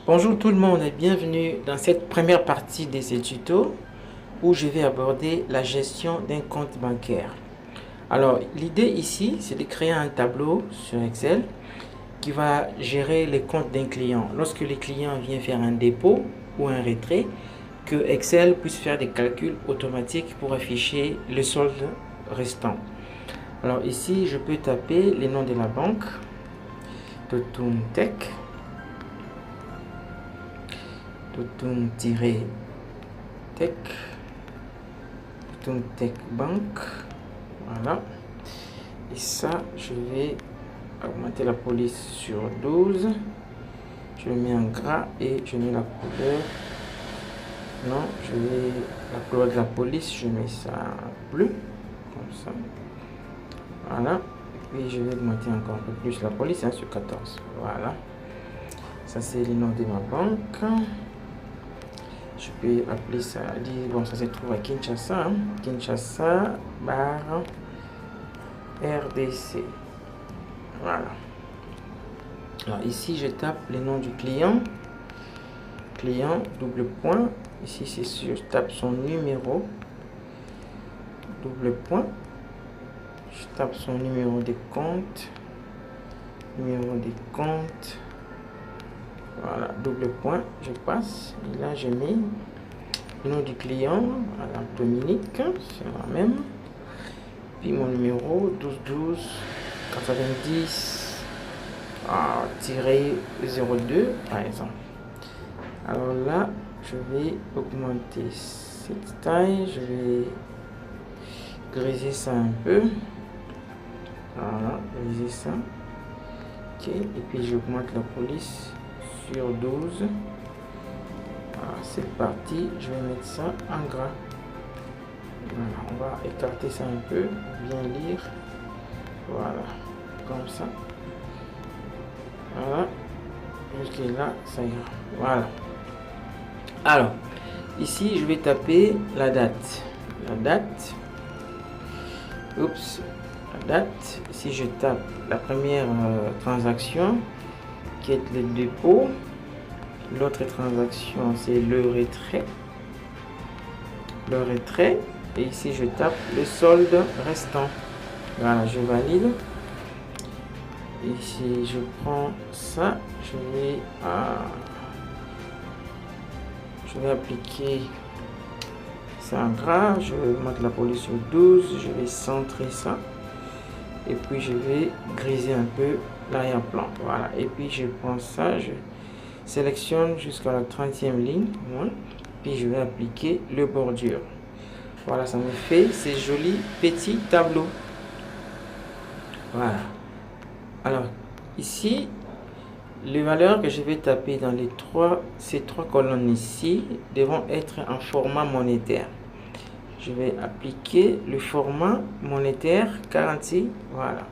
Bonjour tout le monde et bienvenue dans cette première partie de ce tuto où je vais aborder la gestion d'un compte bancaire. Alors l'idée ici c'est de créer un tableau sur Excel qui va gérer les comptes d'un client. Lorsque le client vient faire un dépôt ou un retrait, que Excel puisse faire des calculs automatiques pour afficher le solde restant. Alors ici je peux taper les noms de la banque, Totumtech. Totum-Tech, Totum-Tech Bank, voilà. Et ça, je vais augmenter la police sur 12. Je le mets en gras et je mets la couleur. Non, je vais la couleur de la police, je mets ça en bleu, comme ça. Voilà. Et puis je vais augmenter encore un peu plus la police sur 14. Voilà. Ça, c'est le nom de ma banque. Je peux appeler ça, bon ça se trouve à Kinshasa, Kinshasa barre RDC. Voilà. Alors ici je tape le nom du client, double point, ici c'est sûr, je tape son numéro, double point, je tape son numéro de compte, voilà, double point, je passe, et là je mets le nom du client, voilà, Dominique, c'est moi-même, puis mon numéro 1212 90 02 par exemple. Alors là, je vais augmenter cette taille, je vais griser ça un peu, voilà, griser ça, ok, et puis j'augmente la police sur 12. C'est parti, je vais mettre ça en gras. Voilà, on va écarter ça un peu, bien lire. Voilà, comme ça. Voilà, jusque là, ça ira. Voilà. Alors, ici, je vais taper la date. Oups, la date. Si je tape la première transaction, qui est le dépôt. L'autre transaction, c'est le retrait. Et ici, je tape le solde restant. Voilà, je valide. Ici, je prends ça. Je vais appliquer ça en gras. Je vais mettre la police sur 12. Je vais centrer ça. Et puis, je vais griser un peu l'arrière-plan. Voilà. Et puis, je prends ça. Je sélectionne jusqu'à la 30e ligne, puis je vais appliquer le bordure. Voilà, ça me fait ces jolis petits tableaux. Voilà. Alors ici, les valeurs que je vais taper dans ces trois colonnes ici devront être en format monétaire. Je vais appliquer le format monétaire 46. Voilà.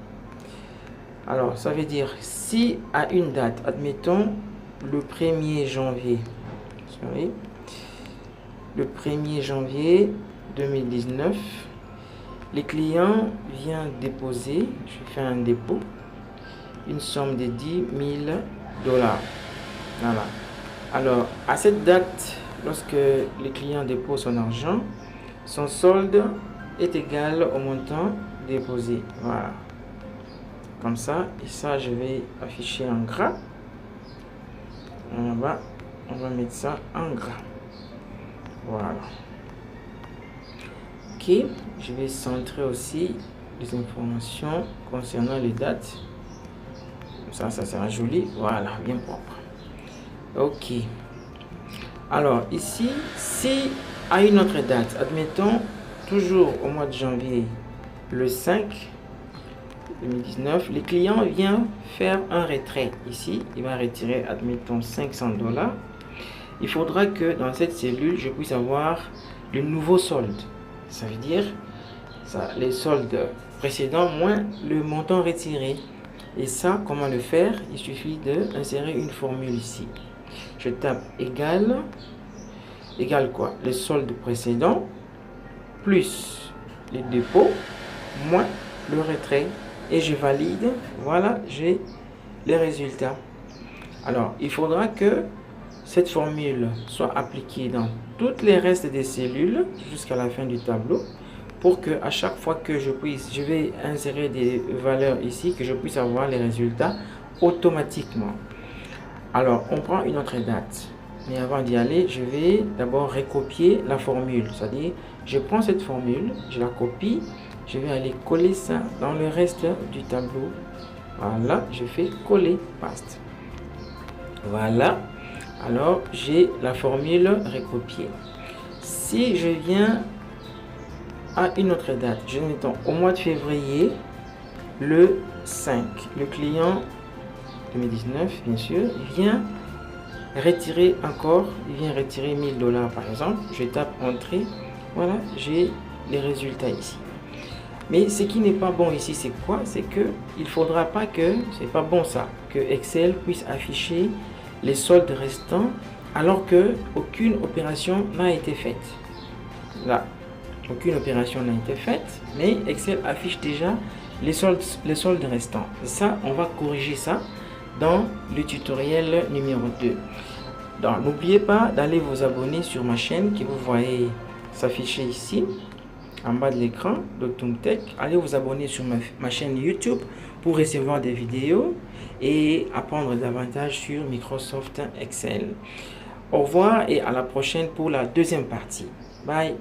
Alors ça veut dire si à une date, admettons le 1er janvier, le 1er janvier 2019, les clients viennent déposer, je fais un dépôt, une somme de 10 000 $. Voilà. Alors, à cette date, lorsque le client dépose son argent, son solde est égal au montant déposé. Voilà. Comme ça, et ça, je vais afficher en gras. On va mettre ça en gras. Voilà. Ok, je vais centrer aussi les informations concernant les dates. Ça sera joli. Voilà, bien propre. Ok. Alors ici, si à une autre date, admettons toujours au mois de janvier, le 5 2019, le client vient faire un retrait. Ici, il va retirer, admettons, 500 $. Il faudra que dans cette cellule, je puisse avoir le nouveau solde. Ça veut dire les soldes précédents moins le montant retiré. Et ça, comment le faire? Il suffit d'insérer une formule ici. Je tape égal quoi? Le solde précédent plus les dépôts moins le retrait. Et je valide. Voilà, j'ai les résultats. Alors, il faudra que cette formule soit appliquée dans toutes les restes des cellules jusqu'à la fin du tableau, pour que à chaque fois que je vais insérer des valeurs ici, que je puisse avoir les résultats automatiquement. Alors, on prend une autre date. Mais avant d'y aller, je vais d'abord recopier la formule. C'est-à-dire, je prends cette formule, je la copie, je vais aller coller ça dans le reste du tableau. Voilà, je fais coller, paste. Voilà, alors j'ai la formule recopiée. Si je viens à une autre date, je mettons au mois de février, le 5, le client 2019, bien sûr, vient retirer encore, il vient retirer 1000 $ par exemple. Je tape entrée, voilà, j'ai les résultats ici. Mais ce qui n'est pas bon ici, c'est quoi? C'est que il faudra pas que, c'est pas bon ça, que Excel puisse afficher les soldes restants alors que aucune opération n'a été faite. Là, aucune opération n'a été faite, mais Excel affiche déjà les soldes restants. Et ça, on va corriger ça dans le tutoriel numéro 2. Donc, n'oubliez pas d'aller vous abonner sur ma chaîne que vous voyez s'afficher ici en bas de l'écran, Doctum Tech. Allez vous abonner sur ma chaîne YouTube pour recevoir des vidéos et apprendre davantage sur Microsoft Excel. Au revoir et à la prochaine pour la deuxième partie. Bye.